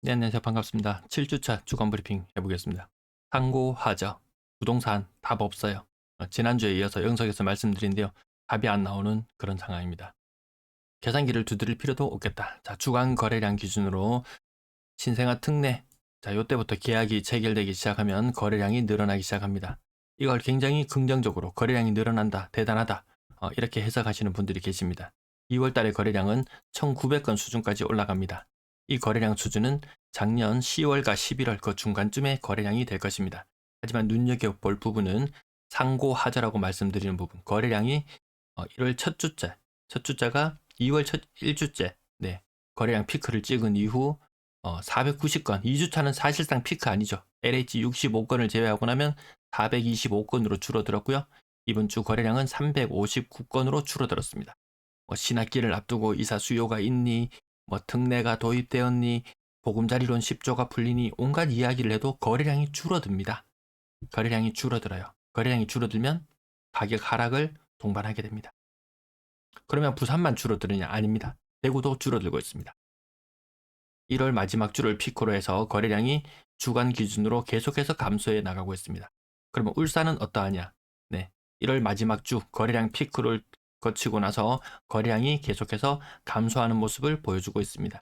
네, 안녕하세요. 반갑습니다. 7주차 주간 브리핑 해보겠습니다. 상고, 하저, 부동산 답 없어요. 지난주에 이어서 영석에서 말씀드린데요. 답이 안 나오는 그런 상황입니다. 계산기를 두드릴 필요도 없겠다. 자, 주간 거래량 기준으로 신생아 특례. 자, 요때부터 계약이 체결되기 시작하면 거래량이 늘어나기 시작합니다. 이걸 굉장히 긍정적으로 거래량이 늘어난다, 대단하다. 이렇게 해석하시는 분들이 계십니다. 2월 달의 거래량은 1,900건 수준까지 올라갑니다. 이 거래량 수준은 작년 10월과 11월 그 중간쯤에 거래량이 될 것입니다. 하지만 눈여겨볼 부분은 상고 하저라고 말씀드리는 부분. 거래량이 1월 첫 주째, 첫 주자가 2월 첫 1주째, 네, 거래량 피크를 찍은 이후 490건, 2주차는 사실상 피크 아니죠. LH 65건을 제외하고 나면 425건으로 줄어들었고요. 이번 주 거래량은 359건으로 줄어들었습니다. 신학기를 앞두고 이사 수요가 있니, 특례가 도입되었니, 보금자리론 10조가 풀리니 온갖 이야기를 해도 거래량이 줄어듭니다. 거래량이 줄어들어요. 거래량이 줄어들면 가격 하락을 동반하게 됩니다. 그러면 부산만 줄어드느냐? 아닙니다. 대구도 줄어들고 있습니다. 1월 마지막 주를 피크로 해서 거래량이 주간 기준으로 계속해서 감소해 나가고 있습니다. 그러면 울산은 어떠하냐? 네, 1월 마지막 주 거래량 피크를 거치고 나서 거래량이 계속해서 감소하는 모습을 보여주고 있습니다.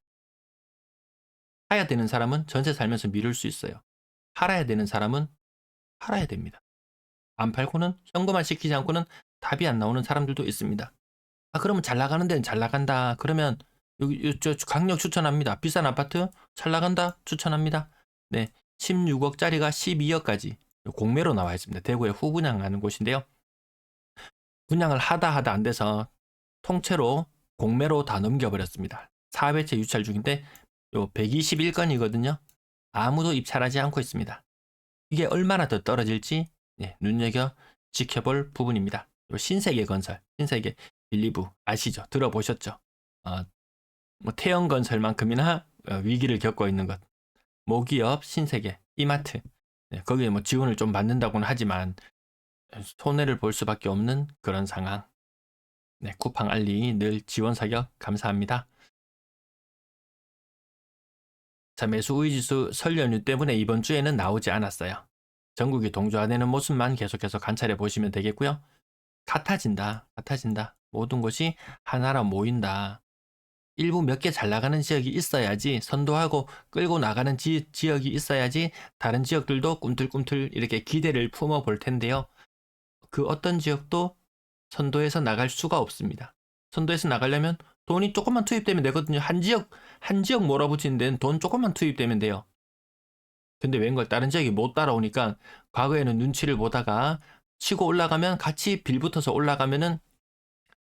사야 되는 사람은 전세 살면서 미룰 수 있어요. 팔아야 되는 사람은 팔아야 됩니다. 안 팔고는 현금화 시키지 않고는 답이 안 나오는 사람들도 있습니다. 그러면 잘 나가는 데는 잘 나간다. 그러면 여기 저 강력 추천합니다. 비싼 아파트 잘 나간다. 추천합니다. 네, 16억짜리가 12억까지 공매로 나와 있습니다. 대구에 후분양하는 곳인데요. 분양을 하다 안 돼서 통째로 공매로 다 넘겨버렸습니다. 4회째 유찰 중인데 요 121건이거든요. 아무도 입찰하지 않고 있습니다. 이게 얼마나 더 떨어질지 눈여겨 지켜볼 부분입니다. 신세계 건설, 신세계 빌리브 아시죠? 들어보셨죠? 태영건설만큼이나 위기를 겪고 있는 것. 모기업, 신세계, 이마트. 거기에 지원을 좀 받는다고는 하지만 손해를 볼 수밖에 없는 그런 상황. 쿠팡 알리 늘 지원 사격 감사합니다. 자, 매수 우위지수 설 연휴 때문에 이번 주에는 나오지 않았어요. 전국이 동조화되는 모습만 계속해서 관찰해 보시면 되겠고요. 같아진다. 모든 것이 하나로 모인다. 일부 몇 개 잘 나가는 지역이 있어야지, 선도하고 끌고 나가는 지역이 있어야지 다른 지역들도 꿈틀꿈틀 이렇게 기대를 품어 볼 텐데요. 그 어떤 지역도 선도해서 나갈 수가 없습니다. 선도해서 나가려면 돈이 조금만 투입되면 되거든요. 한 지역 몰아붙이는 데는 돈 조금만 투입되면 돼요. 근데 웬걸 다른 지역이 못 따라오니까 과거에는 눈치를 보다가 치고 올라가면 같이 빌붙어서 올라가면은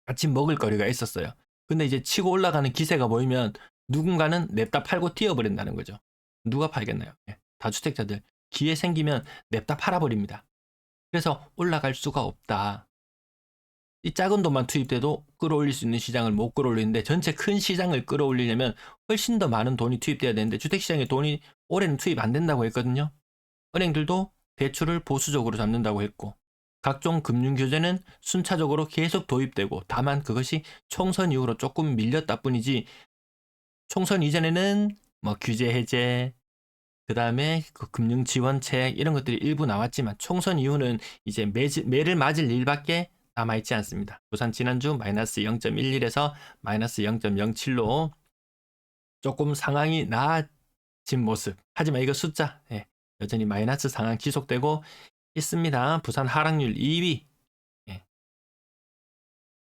같이 먹을 거리가 있었어요. 근데 이제 치고 올라가는 기세가 보이면 누군가는 냅다 팔고 뛰어버린다는 거죠. 누가 팔겠나요? 다주택자들 기회 생기면 냅다 팔아버립니다. 그래서 올라갈 수가 없다. 이 작은 돈만 투입돼도 끌어올릴 수 있는 시장을 못 끌어올리는데 전체 큰 시장을 끌어올리려면 훨씬 더 많은 돈이 투입돼야 되는데 주택시장에 돈이 올해는 투입 안 된다고 했거든요. 은행들도 대출을 보수적으로 잡는다고 했고 각종 금융규제는 순차적으로 계속 도입되고 다만 그것이 총선 이후로 조금 밀렸다 뿐이지 총선 이전에는 규제 해제 그 다음에 그 금융지원책 이런 것들이 일부 나왔지만 총선 이후는 이제 매를 맞을 일밖에 남아있지 않습니다. 부산 지난주 마이너스 0.11에서 마이너스 0.07로 조금 상황이 나아진 모습. 하지만 이거 숫자 여전히 마이너스 상황 지속되고 있습니다. 부산 하락률 2위.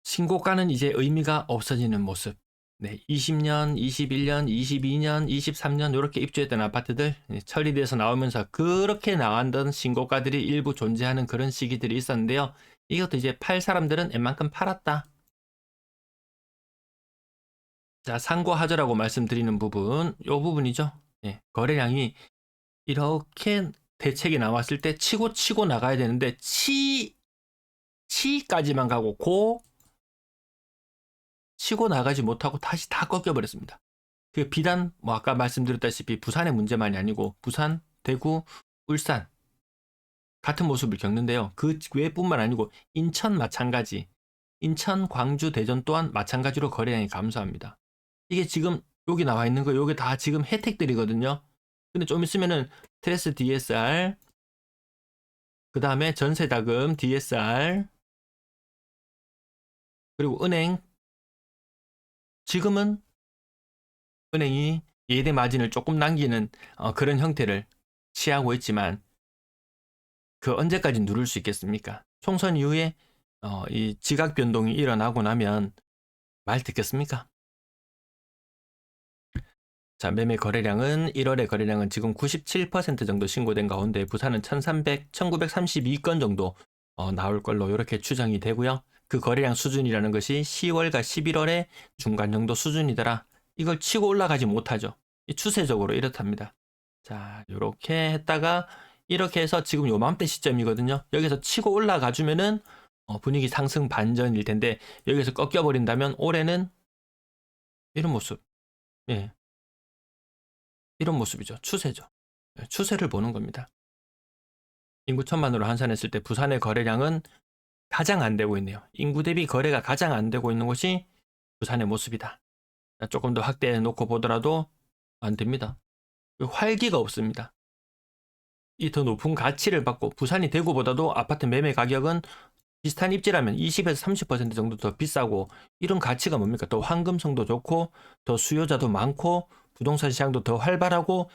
신고가는 이제 의미가 없어지는 모습. 20년, 21년, 22년, 23년 이렇게 입주했던 아파트들 처리돼서 나오면서 그렇게 나왔던 신고가들이 일부 존재하는 그런 시기들이 있었는데요. 이것도 이제 팔 사람들은 웬만큼 팔았다. 자, 상고하저라고 말씀드리는 부분, 이 부분이죠. 거래량이 이렇게 대책이 나왔을 때 치고 나가야 되는데 치까지만 가고 치고 나가지 못하고 다시 다 꺾여버렸습니다. 그 비단 아까 말씀드렸다시피 부산의 문제만이 아니고 부산, 대구, 울산 같은 모습을 겪는데요. 그 외뿐만 아니고 인천 마찬가지. 인천, 광주, 대전 또한 마찬가지로 거래량이 감소합니다. 이게 지금 여기 나와 있는 거 요게 다 지금 혜택들이거든요. 근데 좀 있으면은 스트레스 DSR, 그 다음에 전세자금 DSR, 그리고 은행. 지금은 은행이 예대 마진을 조금 남기는 그런 형태를 취하고 있지만 그 언제까지 누를 수 있겠습니까? 총선 이후에 이 지각 변동이 일어나고 나면 말 듣겠습니까? 자, 매매 거래량은 1월의 거래량은 지금 97% 정도 신고된 가운데 부산은 1932건 정도 나올 걸로 이렇게 추정이 되고요. 그 거래량 수준이라는 것이 10월과 11월의 중간 정도 수준이더라. 이걸 치고 올라가지 못하죠. 추세적으로 이렇답니다. 자, 이렇게 했다가 이렇게 해서 지금 요맘때 시점이거든요. 여기서 치고 올라가 주면은 분위기 상승 반전일 텐데 여기서 꺾여 버린다면 올해는 이런 모습. 예. 이런 모습이죠. 추세죠. 예, 추세를 보는 겁니다. 인구 천만으로 환산했을 때 부산의 거래량은 가장 안 되고 있네요. 인구 대비 거래가 가장 안 되고 있는 곳이 부산의 모습이다. 조금 더 확대해 놓고 보더라도 안 됩니다. 활기가 없습니다. 이 더 높은 가치를 받고 부산이 대구보다도 아파트 매매 가격은 비슷한 입지라면 20에서 30% 정도 더 비싸고 이런 가치가 뭡니까? 더 황금성도 좋고 더 수요자도 많고 부동산 시장도 더 활발하고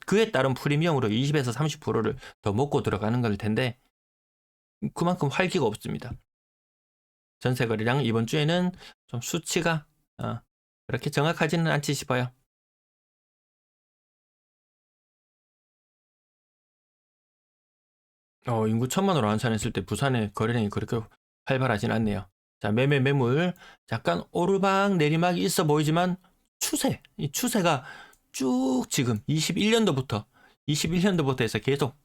그에 따른 프리미엄으로 20에서 30%를 더 먹고 들어가는 걸 텐데 그만큼 활기가 없습니다. 전세 거래량 이번 주에는 좀 수치가 그렇게 정확하지는 않지 싶어요. 인구 1000만으로 환산했을 때 부산의 거래량이 그렇게 활발하진 않네요. 자, 매물 약간 오르막 내리막이 있어 보이지만 이 추세가 쭉 지금 21년도부터 해서 계속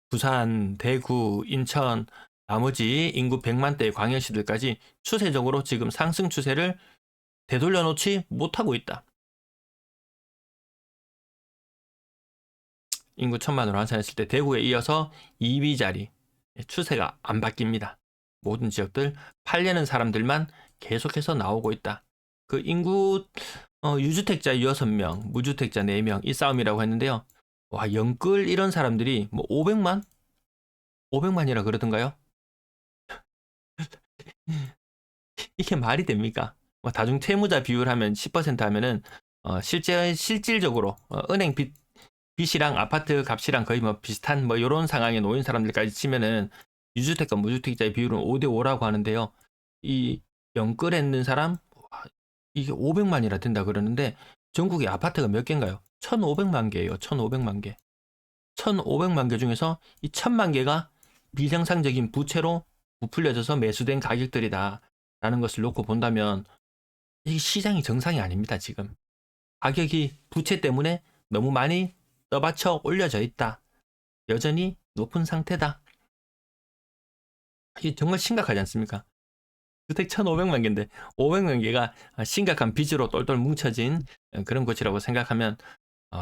부산, 대구, 인천, 나머지 인구 100만대 광역시들까지 추세적으로 지금 상승 추세를 되돌려 놓지 못하고 있다. 인구 1000만으로 환산했을 때 대구에 이어서 2위 자리 추세가 안 바뀝니다. 모든 지역들 팔려는 사람들만 계속해서 나오고 있다. 그 인구 유주택자 6명, 무주택자 4명 이 싸움이라고 했는데요. 와, 영끌 이런 사람들이 뭐 500만? 500만이라 그러던가요? 이게 말이 됩니까? 뭐 다중 채무자 비율 하면 10% 하면은 실질적으로 은행 빚이랑 아파트 값이랑 거의 뭐 비슷한 뭐 이런 상황에 놓인 사람들까지 치면은 유주택과 무주택자의 비율은 5대 5라고 하는데요. 이 영끌에 있는 사람 이게 500만이라 된다 그러는데 전국에 아파트가 몇 개인가요? 1,500만 개예요. 1,500만 개. 1,500만 개 중에서 이 1,000만 개가 비정상적인 부채로 부풀려져서 매수된 가격들이다. 라는 것을 놓고 본다면 이 시장이 정상이 아닙니다. 지금. 가격이 부채 때문에 너무 많이 떠받쳐 올려져 있다. 여전히 높은 상태다. 이게 정말 심각하지 않습니까? 주택 1,500만 개인데 500만 개가 심각한 빚으로 똘똘 뭉쳐진 그런 곳이라고 생각하면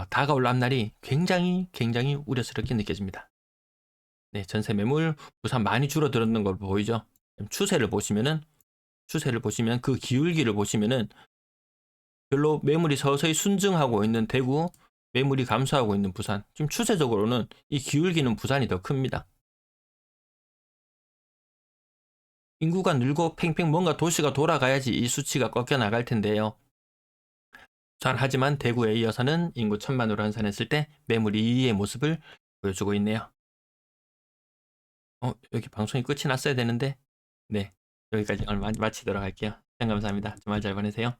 다가올 앞날이 굉장히 우려스럽게 느껴집니다. 네, 전세 매물 부산 많이 줄어들었는 걸 보이죠? 추세를 보시면 그 기울기를 보시면은 별로 매물이 서서히 순증하고 있는 대구, 매물이 감소하고 있는 부산. 지금 추세적으로는 이 기울기는 부산이 더 큽니다. 인구가 늘고 팽팽 뭔가 도시가 돌아가야지 이 수치가 꺾여 나갈 텐데요. 하지만 대구에 이어서는 인구 1000만으로 환산했을 때 매물 2위의 모습을 보여주고 있네요. 여기 방송이 끝이 났어야 되는데 네, 여기까지 오늘 마치도록 할게요. 시청 감사합니다. 주말 잘 보내세요.